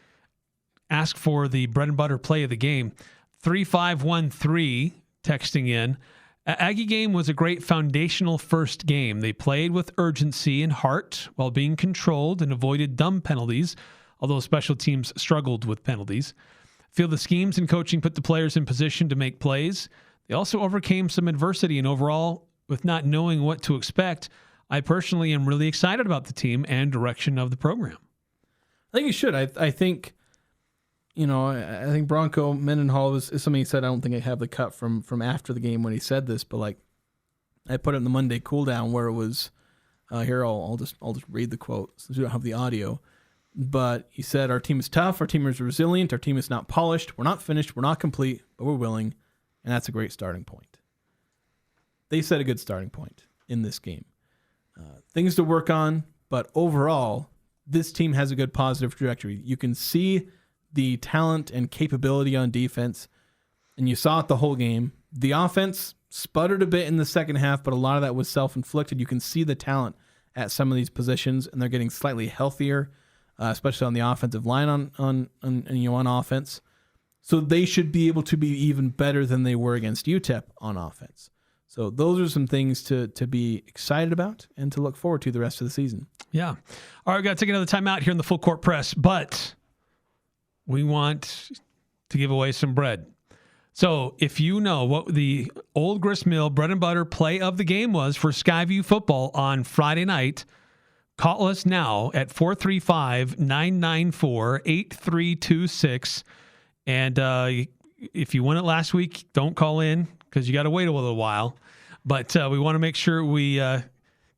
S4: ask for the bread and butter play of the game. 3513 texting in. Aggie game was a great foundational first game. They played with urgency and heart while being controlled and avoided dumb penalties, although special teams struggled with penalties. Feel the schemes and coaching put the players in position to make plays. They also overcame some adversity, and overall, with not knowing what to expect, I personally am really excited about the team and direction of the program.
S5: I think you should. I think, I think Bronco Mendenhall is something he said. I don't think I have the cut from after the game when he said this, but like I put it in the Monday cool down where it was here. I'll just read the quote since we don't have the audio. But he said, our team is tough, our team is resilient, our team is not polished, we're not finished, we're not complete, but we're willing, and that's a great starting point. They set a good starting point in this game. Things to work on, but overall, this team has a good positive trajectory. You can see the talent and capability on defense, and you saw it the whole game. The offense sputtered a bit in the second half, but a lot of that was self-inflicted. You can see the talent at some of these positions, and they're getting slightly healthier, especially on the offensive line on offense. So they should be able to be even better than they were against UTEP on offense. So those are some things to be excited about and to look forward to the rest of the season.
S4: Yeah. All right, we've got to take another time out here in the Full Court Press, but we want to give away some bread. So if you know what the Old Grist Mill bread and butter play of the game was for Skyview football on Friday night, call us now at 435-994-8326. And if you won it last week, don't call in because you got to wait a little while. But we want to make sure we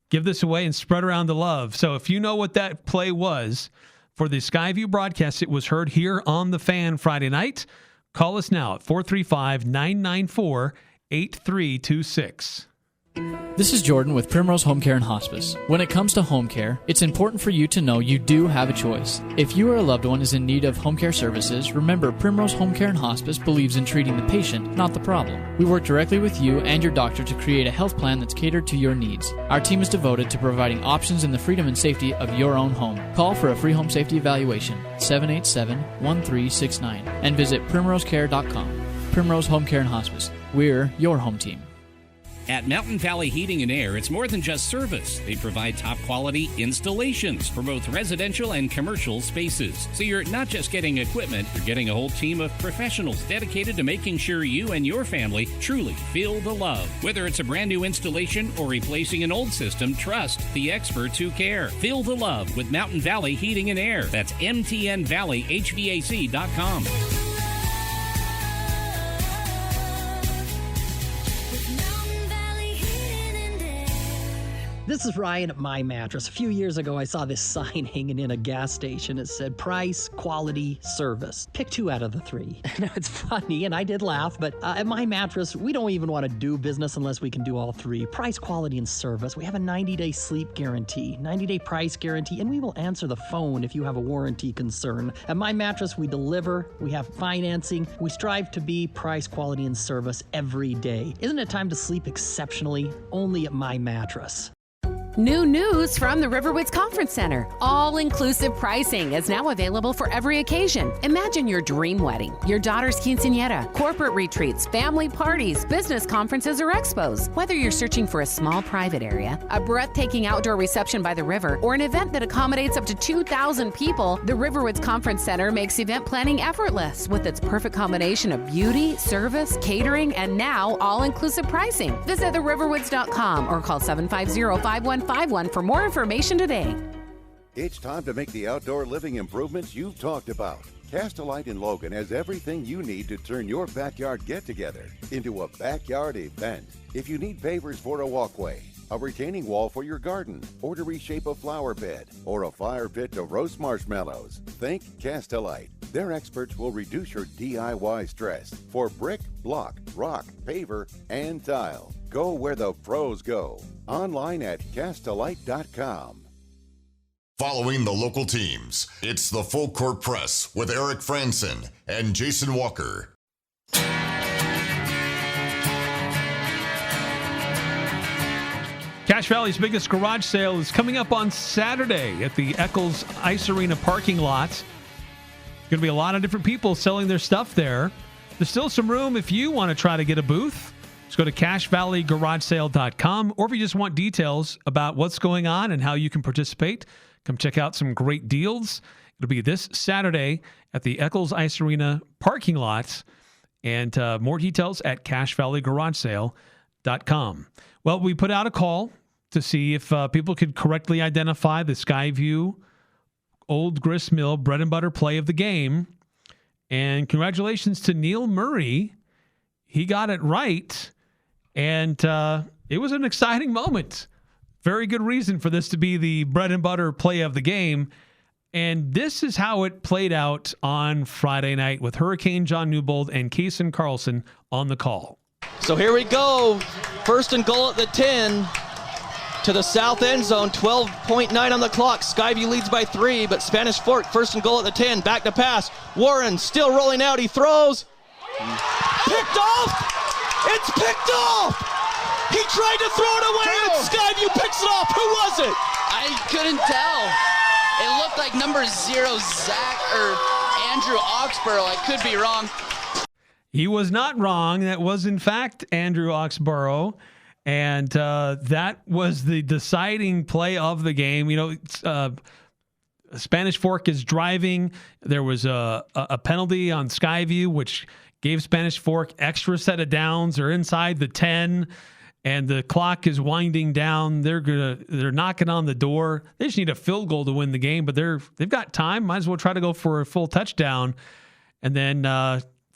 S4: give this away and spread around the love. So if you know what that play was for the Skyview broadcast, it was heard here on The Fan Friday night. Call us now at 435-994-8326.
S10: This is Jordan with Primrose Home Care and Hospice. When it comes to home care, it's important for you to know you do have a choice. If you or a loved one is in need of home care services, remember Primrose Home Care and Hospice believes in treating the patient, not the problem. We work directly with you and your doctor to create a health plan that's catered to your needs. Our team is devoted to providing options in the freedom and safety of your own home. Call for a free home safety evaluation, 787-1369, and visit primrosecare.com. Primrose Home Care and Hospice. We're your home team.
S11: At Mountain Valley Heating and Air, it's more than just service. They provide top-quality installations for both residential and commercial spaces. So you're not just getting equipment, you're getting a whole team of professionals dedicated to making sure you and your family truly feel the love. Whether it's a brand new installation or replacing an old system, trust the experts who care. Feel the love with Mountain Valley Heating and Air. That's mtnvalleyhvac.com.
S12: This is Ryan at My Mattress. A few years ago, I saw this sign hanging in a gas station. It said price, quality, service. Pick 2 out of the 3. Now, it's funny, and I did laugh, but at My Mattress, we don't even want to do business unless we can do all 3. Price, quality, and service. We have a 90-day sleep guarantee, 90-day price guarantee, and we will answer the phone if you have a warranty concern. At My Mattress, we deliver, we have financing, we strive to be price, quality, and service every day. Isn't it time to sleep exceptionally? Only at My Mattress.
S13: New news from the Riverwoods Conference Center. All-inclusive pricing is now available for every occasion. Imagine your dream wedding, your daughter's quinceañera, corporate retreats, family parties, business conferences, or expos. Whether you're searching for a small private area, a breathtaking outdoor reception by the river, or an event that accommodates up to 2,000 people, the Riverwoods Conference Center makes event planning effortless with its perfect combination of beauty, service, catering, and now all-inclusive pricing. Visit theriverwoods.com or call 750-5151 for more information today.
S14: It's time to make the outdoor living improvements you've talked about. Cast-A-Lite in Logan has everything you need to turn your backyard get-together into a backyard event. If you need pavers for a walkway, a retaining wall for your garden, or to reshape a flower bed, or a fire pit to roast marshmallows, think Cast-A-Lite. Their experts will reduce your DIY stress for brick, block, rock, paver, and tile. Go where the pros go. Online at castalite.com.
S1: Following the local teams, it's the Full Court Press with Eric Frandsen and Jason Walker.
S4: Cache Valley's biggest garage sale is coming up on Saturday at the Eccles Ice Arena parking lot. Going to be a lot of different people selling their stuff there. There's still some room if you want to try to get a booth. Just go to CacheValleyGarageSale.com, or if you just want details about what's going on and how you can participate, come check out some great deals. It'll be this Saturday at the Eccles Ice Arena parking lot, and more details at CacheValleyGarageSale.com. Well, we put out a call to see if people could correctly identify the Skyview Old Grist Mill bread and butter play of the game. And congratulations to Neil Murray. He got it right. And it was an exciting moment. Very good reason for this to be the bread and butter play of the game. And this is how it played out on Friday night with Hurricane John Newbold and Kaysen Carlson on the call.
S15: So here we go. First and goal at the 10 to the south end zone. 12.9 on the clock. Skyview leads by 3, but Spanish Fork first and goal at the 10. Back to pass. Warren still rolling out. He throws. Picked off. It's picked off. He tried to throw it away, and Skyview picks it off. Who was it?
S16: I couldn't tell. It looked like number 0, Zach or Andrew Oxborough. I could be wrong.
S4: He was not wrong. That was, in fact, Andrew Oxborough. And that was the deciding play of the game. You know, Spanish Fork is driving. There was a penalty on Skyview, which gave Spanish Fork extra set of downs. They're inside the 10. And the clock is winding down. They're knocking on the door. They just need a field goal to win the game, but they've got time. Might as well try to go for a full touchdown, and then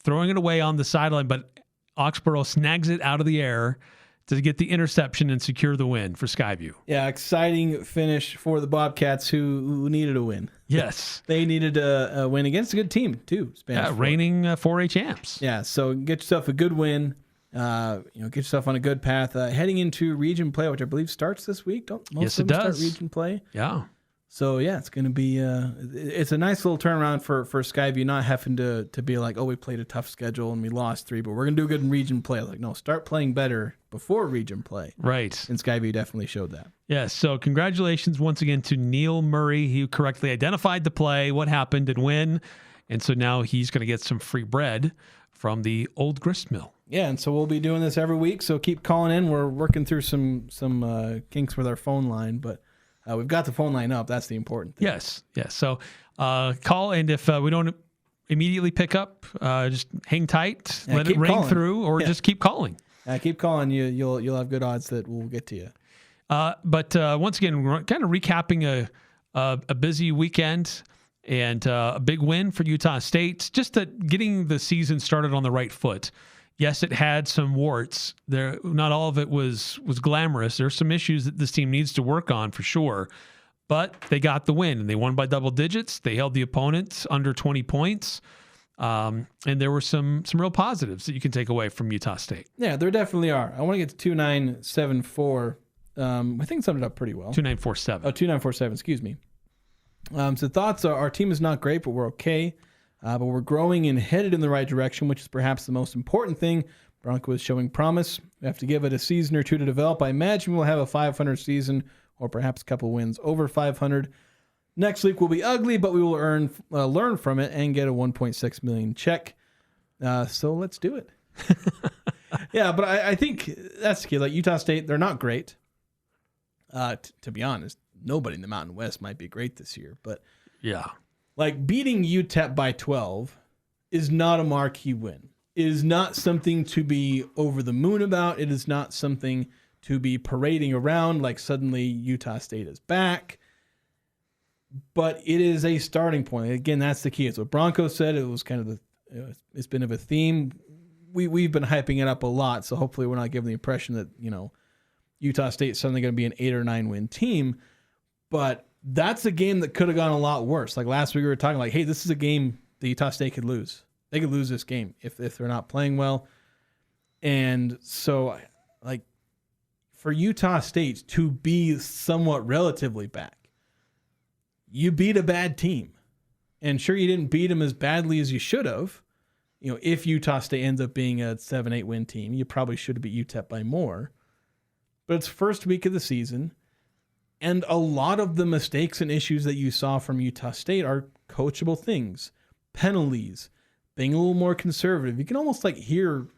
S4: throwing it away on the sideline. But Oxborough snags it out of the air to get the interception and secure the win for Skyview.
S5: Yeah, exciting finish for the Bobcats who needed a win.
S4: Yes,
S5: they needed a win against a good team too. Spanish
S4: reigning 4A champs.
S5: Yeah, so get yourself a good win. Get yourself on a good path. Heading into region play, which I believe starts this week.
S4: Yes, it does.
S5: Start region play.
S4: Yeah.
S5: So yeah, it's going to be. It's a nice little turnaround for Skyview, not having to be like, oh, we played a tough schedule and we lost 3, but we're going to do good in region play. Like, no, start playing better before region play.
S4: Right.
S5: And Skyview definitely showed that.
S4: Yes. So congratulations once again to Neil Murray. He correctly identified the play, what happened, and when, and so now he's going to get some free bread from the old grist mill.
S5: Yeah, and so we'll be doing this every week. So keep calling in. We're working through some kinks with our phone line, but we've got the phone line up. That's the important thing.
S4: Yes. So call, and if we don't immediately pick up, just hang tight, let it ring
S5: calling
S4: through, or just keep calling.
S5: Keep calling. You'll have good odds that we'll get to you.
S4: But once again, we're kind of recapping a busy weekend. And a big win for Utah State, just getting the season started on the right foot. Yes, it had some warts. There, not all of it was glamorous. There's some issues that this team needs to work on for sure. But they got the win, and they won by double digits. They held the opponents under 20 points. And there were some real positives that you can take away from Utah State.
S5: Yeah, there definitely are. I want to get to 2974. I think it summed it up pretty well.
S4: 2947.
S5: Oh, 2947, excuse me. So thoughts are our team is not great, but we're okay. But we're growing and headed in the right direction, which is perhaps the most important thing. Bronco is showing promise. We have to give it a season or two to develop. I imagine we'll have a 500 season or perhaps a couple wins over 500. Next week will be ugly, but we will learn from it and get a $1.6 million check. So let's do it. Yeah, but I think that's the key. Like Utah State, they're not great. To be honest. Nobody in the Mountain West might be great this year, but
S4: yeah,
S5: like beating UTEP by 12 is not a marquee win. It is not something to be over the moon about. It is not something to be parading around like suddenly Utah State is back. But it is a starting point. Again, that's the key. It's what Bronco said. It was kind of it's been of a theme. We've been hyping it up a lot, so hopefully we're not giving the impression that Utah State's suddenly going to be an 8 or 9 win team. But that's a game that could have gone a lot worse. Like last week we were talking like, hey, this is a game that Utah State could lose. They could lose this game if they're not playing well. And so like for Utah State to be somewhat relatively back, you beat a bad team. And sure, you didn't beat them as badly as you should have. If Utah State ends up being a 7-8 win team, you probably should have beat UTEP by more. But it's first week of the season. And a lot of the mistakes and issues that you saw from Utah State are coachable things. Penalties, being a little more conservative. You can almost hear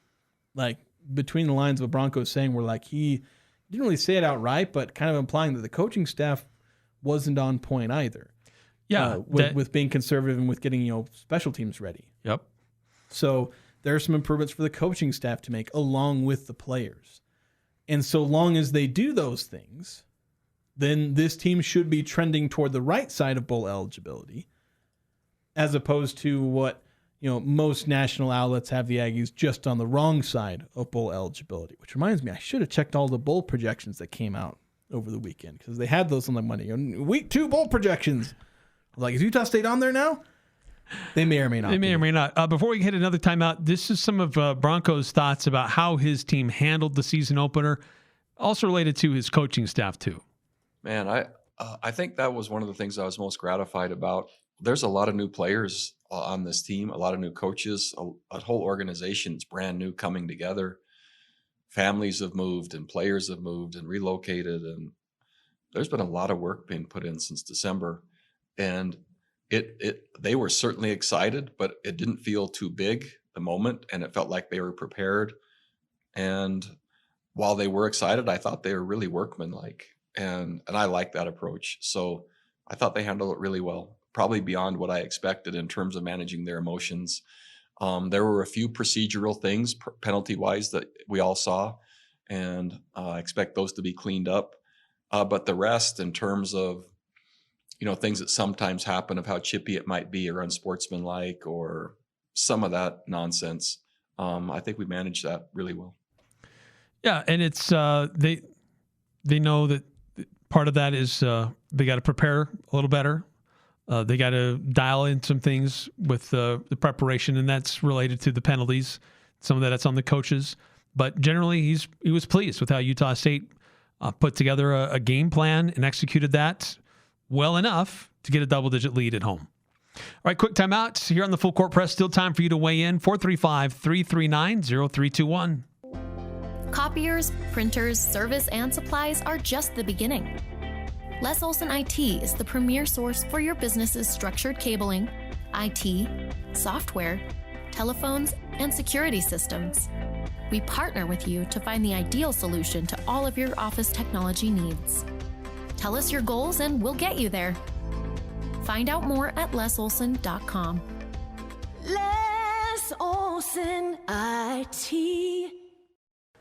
S5: between the lines of what Bronco's saying where he didn't really say it outright, but kind of implying that the coaching staff wasn't on point either.
S4: Yeah.
S5: With being conservative and with getting, special teams ready.
S4: Yep.
S5: So there are some improvements for the coaching staff to make along with the players. And so long as they do those things, then this team should be trending toward the right side of bowl eligibility, as opposed to what most national outlets have the Aggies just on the wrong side of bowl eligibility. Which reminds me, I should have checked all the bowl projections that came out over the weekend because they had those on the Monday. Week 2 bowl projections. Like, is Utah State on there now? They may or may not.
S4: They may or may not. Before we hit another timeout, this is some of Bronco's thoughts about how his team handled the season opener, also related to his coaching staff too.
S6: Man, I think that was one of the things I was most gratified about. There's a lot of new players on this team, a lot of new coaches, a whole organization is brand new coming together. Families have moved and players have moved and relocated, and there's been a lot of work being put in since December. And they were certainly excited, but it didn't feel too big the moment, and it felt like they were prepared. And while they were excited, I thought they were really workmanlike, and I like that approach. So I thought they handled it really well, probably beyond what I expected in terms of managing their emotions. There were a few procedural things, penalty-wise, that we all saw, and I expect those to be cleaned up. But the rest, in terms of things that sometimes happen of how chippy it might be or unsportsmanlike or some of that nonsense, I think we managed that really well.
S4: Yeah, and it's they know that part of that is they got to prepare a little better. They got to dial in some things with the preparation, and that's related to the penalties. Some of that's on the coaches. But generally, he was pleased with how Utah State put together a game plan and executed that well enough to get a double-digit lead at home. All right, quick timeout here on the Full Court Press. Still time for you to weigh in. 435-339-0321.
S17: Copiers, printers, service, and supplies are just the beginning. Les Olson IT is the premier source for your business's structured cabling, IT, software, telephones, and security systems. We partner with you to find the ideal solution to all of your office technology needs. Tell us your goals and we'll get you there. Find out more at lesolson.com.
S3: Les Olson IT.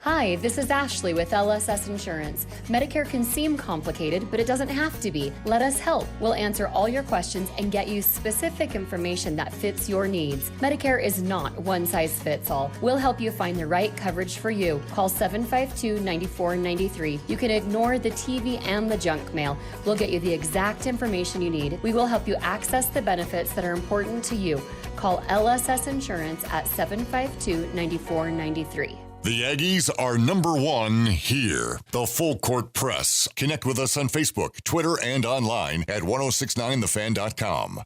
S18: Hi, this is Ashley with LSS Insurance. Medicare can seem complicated, but it doesn't have to be. Let us help. We'll answer all your questions and get you specific information that fits your needs. Medicare is not one size fits all. We'll help you find the right coverage for you. Call 752-9493. You can ignore the TV and the junk mail. We'll get you the exact information you need. We will help you access the benefits that are important to you. Call LSS Insurance at 752-9493.
S1: The Aggies are number one here. The Full Court Press. Connect with us on Facebook, Twitter, and online at 1069thefan.com.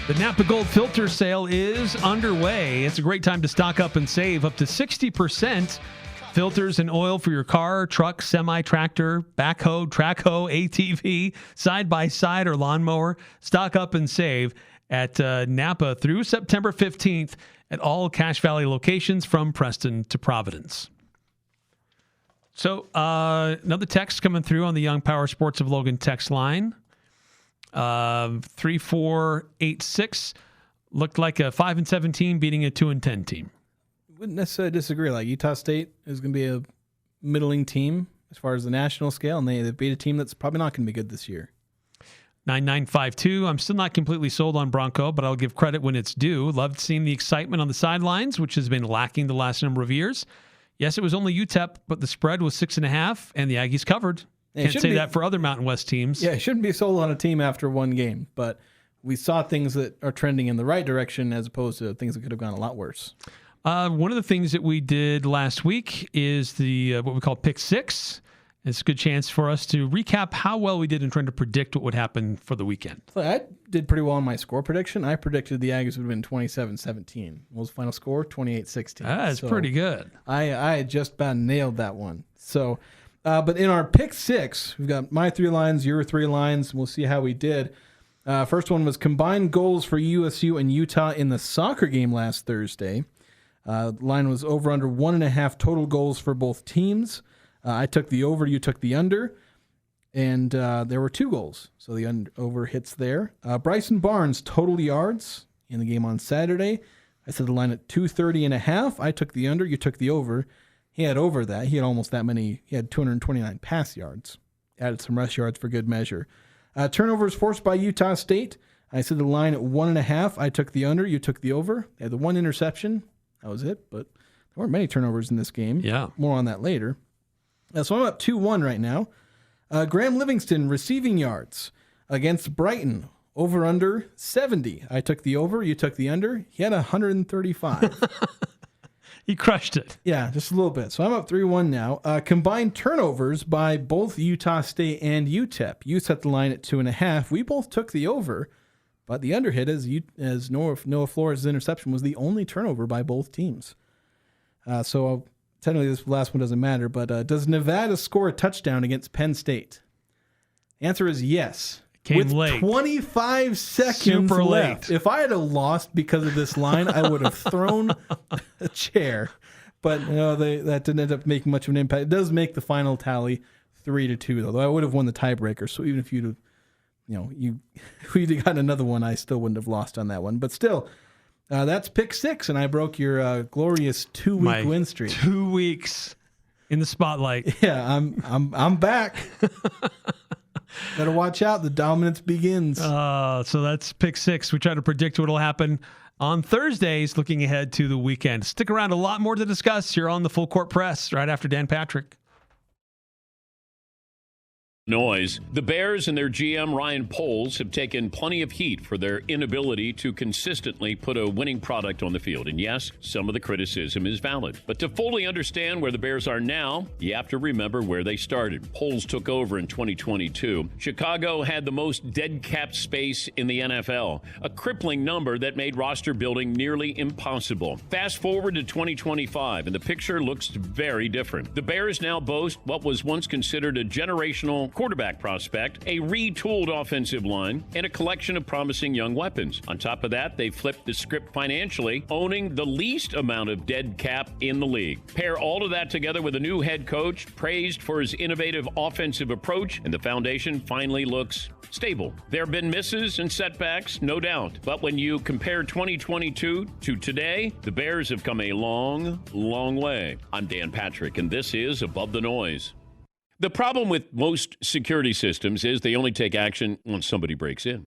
S4: The Napa Gold Filter Sale is underway. It's a great time to stock up and save up to 60%. Filters and oil for your car, truck, semi-tractor, backhoe, track hoe, ATV, side-by-side, or lawnmower. Stock up and save at Napa through September 15th at all Cache Valley locations from Preston to Providence. So another text coming through on the Young Power Sports of Logan text line. 3486 looked like a 5-7 team beating a 2-10 team.
S5: Wouldn't necessarily disagree. Like, Utah State is going to be a middling team as far as the national scale, and they beat a team that's probably not going to be good this year.
S4: 9952. I'm still not completely sold on Bronco, but I'll give credit when it's due. Loved seeing the excitement on the sidelines, which has been lacking the last number of years. Yes, it was only UTEP, but the spread was 6.5, and the Aggies covered. Can't say that for other Mountain West teams.
S5: Yeah, it shouldn't be sold on a team after one game, but we saw things that are trending in the right direction as opposed to things that could have gone a lot worse.
S4: One of the things that we did last week is the what we call Pick Six. It's a good chance for us to recap how well we did in trying to predict what would happen for the weekend.
S5: So I did pretty well on my score prediction. I predicted the Aggies would win 27-17. What was the final score? 28-16.
S4: That's pretty good.
S5: I just about nailed that one. So, but in our Pick Six, we've got my 3 lines, your 3 lines. We'll see how we did. First one was combined goals for USU and Utah in the soccer game last Thursday. The line was over under 1.5 total goals for both teams. I took the over, you took the under, and there were 2 goals, so the over hits there. Bryson Barnes, total yards in the game on Saturday. I set the line at 230.5. I took the under, you took the over. He had over that. He had almost that many. He had 229 pass yards. Added some rush yards for good measure. Turnovers forced by Utah State. I set the line at 1.5. I took the under, you took the over. They had the 1 interception. That was it, but weren't many turnovers in this game.
S4: Yeah.
S5: More on that later. So I'm up 2-1 right now. Graham Livingston receiving yards against Brighton. Over under 70. I took the over. You took the under. He had 135.
S4: He crushed it.
S5: Yeah, just a little bit. So I'm up 3-1 now. Combined turnovers by both Utah State and UTEP. You set the line at 2.5. We both took the over, but the under hit as Noah Flores' interception was the only turnover by both teams. So technically this last one doesn't matter, but does Nevada score a touchdown against Penn State? Answer is yes.
S4: Came
S5: with
S4: late.
S5: 25 seconds
S4: Super
S5: left.
S4: late.
S5: If I had lost because of this line, I would have thrown a chair. But that didn't end up making much of an impact. It does make the final tally 3-2, though I would have won the tiebreaker. So even if if we'd gotten another one, I still wouldn't have lost on that one. But still, that's pick 6, and I broke your glorious 2-week win streak.
S4: 2 weeks in the spotlight.
S5: Yeah, I'm back. Better watch out. The dominance begins.
S4: So that's pick 6. We try to predict what will happen on Thursdays, looking ahead to the weekend. Stick around. A lot more to discuss here on the Full Court Press right after Dan Patrick.
S11: Noise. The Bears and their GM Ryan Poles have taken plenty of heat for their inability to consistently put a winning product on the field. And yes, some of the criticism is valid. But to fully understand where the Bears are now, you have to remember where they started. Poles took over in 2022. Chicago had the most dead cap space in the NFL, a crippling number that made roster building nearly impossible. Fast forward to 2025, and the picture looks very different. The Bears now boast what was once considered a generational quarterback prospect, a retooled offensive line, and a collection of promising young weapons. On top of that, they flipped the script financially, owning the least amount of dead cap in the league. Pair all of that together with a new head coach, praised for his innovative offensive approach, and the foundation finally looks stable. There have been misses and setbacks, no doubt. But when you compare 2022 to today, the Bears have come a long, long way. I'm Dan Patrick, and this is Above the Noise. The problem with most security systems is they only take action once somebody breaks in.